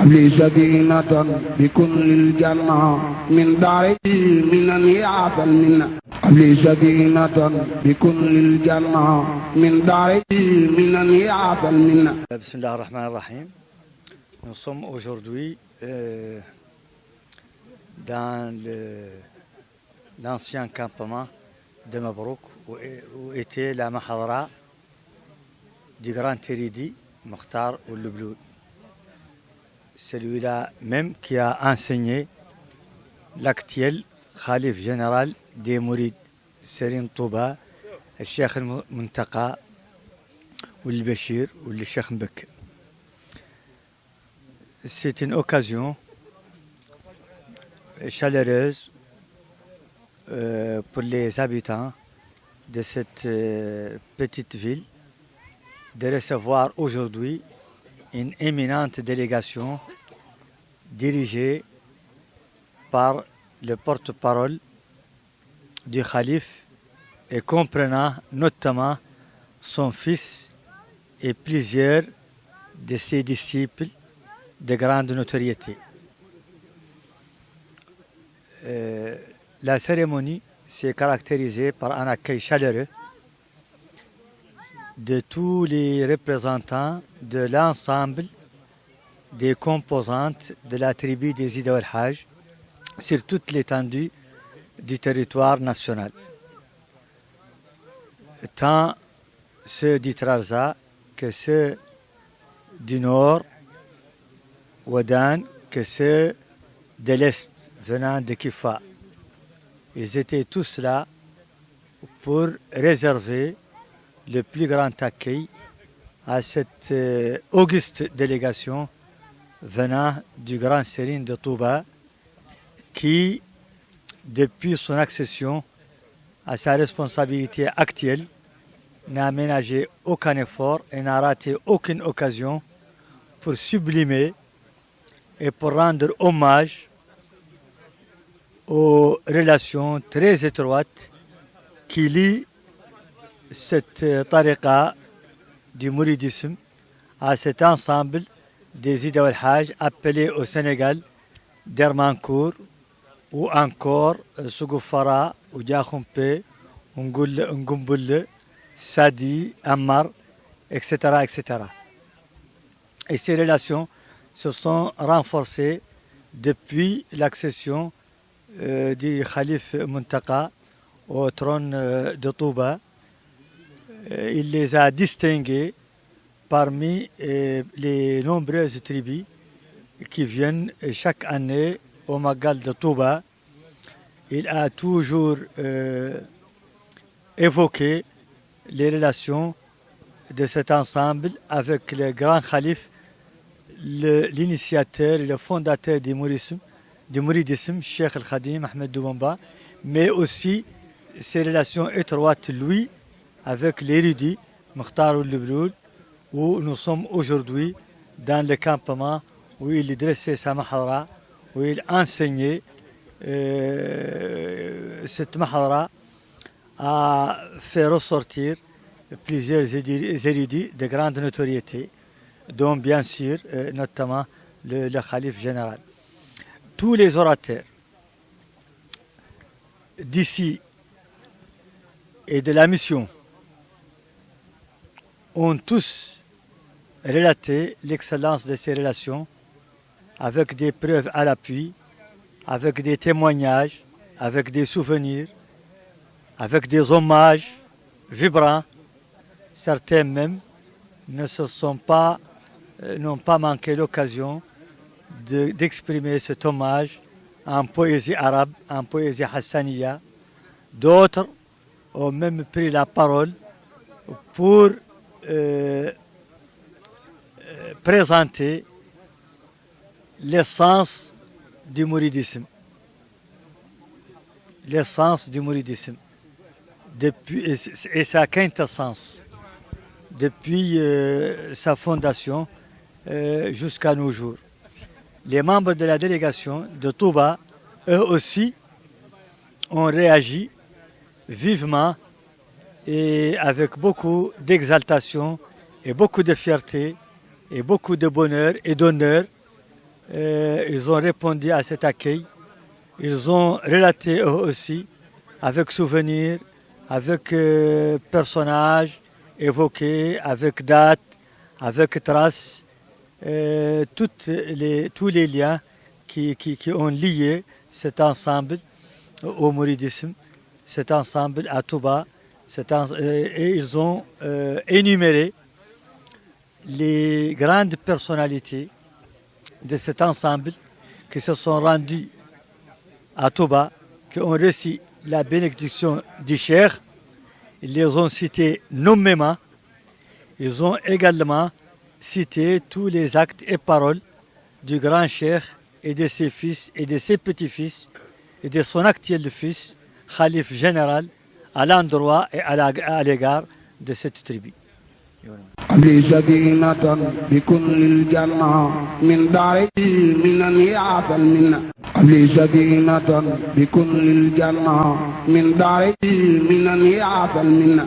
لي سكينة بكل الجنة من داري من يعطى المنة لي سكينة بكل الجنة من داري من يعطى المنة. بسم الله الرحمن الرحيم. Nous sommes aujourd'hui dans l'ancien campement de Mabrouk où était la mahadra du grand érudit Mokhtar Ould-Blul. Celui-là même qui a enseigné l'actuel Khalif général des Mourides, Serigne Touba, le Cheikh Muntaqa Ould Bachir ou le Cheikh Mbek. C'est une occasion chaleureuse pour les habitants de cette petite ville de recevoir aujourd'hui une éminente délégation dirigée par le porte-parole du Khalif et comprenant notamment son fils et plusieurs de ses disciples de grande notoriété. La cérémonie s'est caractérisée par un accueil chaleureux de tous les représentants de l'ensemble des composantes de la tribu des Ida al-Hajj sur toute l'étendue du territoire national. Tant ceux du Trarza que ceux du nord, Ouadan, que ceux de l'est venant de Kifa. Ils étaient tous là pour réserver le plus grand accueil à cette auguste délégation venant du grand Serigne de Touba qui, depuis son accession à sa responsabilité actuelle, n'a ménagé aucun effort et n'a raté aucune occasion pour sublimer et pour rendre hommage aux relations très étroites qui lient cette tariqa du mouridisme à cet ensemble des Ida al-Hajj appelés au Sénégal Dermankour ou encore Sougoufara ou Diakhoumpe, Ngumbulle, Sadi, Ammar, etc., etc. Et ces relations se sont renforcées depuis l'accession du Khalif Muntaqa au trône de Touba. Il les a distingués parmi les nombreuses tribus qui viennent chaque année au Magal de Touba. Il a toujours évoqué les relations de cet ensemble avec le grand Khalif, l'initiateur et le fondateur du mouridisme, Cheikh Al-Khadim Ahmed Bamba, mais aussi ses relations étroites, lui, avec l'érudit Mokhtar Ould-Blul, où nous sommes aujourd'hui dans le campement où il dressait sa mahadra, où il enseignait. Cette mahadra a fait ressortir plusieurs érudits de grande notoriété, dont bien sûr, notamment le Khalif général. Tous les orateurs d'ici et de la mission ont tous relaté l'excellence de ces relations avec des preuves à l'appui, avec des témoignages, avec des souvenirs, avec des hommages vibrants. Certains même n'ont pas manqué l'occasion d'exprimer cet hommage en poésie arabe, en poésie hassaniya. D'autres ont même pris la parole pour présenter l'essence du mouridisme. L'essence du mouridisme. Et sa quintessence. Depuis sa fondation jusqu'à nos jours. Les membres de la délégation de Touba, eux aussi, ont réagi vivement et avec beaucoup d'exaltation et beaucoup de fierté et beaucoup de bonheur et d'honneur ils ont répondu à cet accueil. Ils ont relaté eux aussi, avec souvenirs, avec personnages évoqués, avec dates, avec traces, tous les liens qui ont lié cet ensemble au mouridisme, cet ensemble à Touba, et ils ont énuméré les grandes personnalités de cet ensemble qui se sont rendus à Touba, qui ont reçu la bénédiction du Cheikh. Ils les ont cités nommément. Ils ont également cité tous les actes et paroles du grand Cheikh et de ses fils et de ses petits-fils et de son actuel fils, Khalif général, à l'endroit et à l'égard de cette tribu. لي سكينة بكل الجنة من داري من يعطى المنة لي سكينة بكل الجنة من داري من يعطى المنة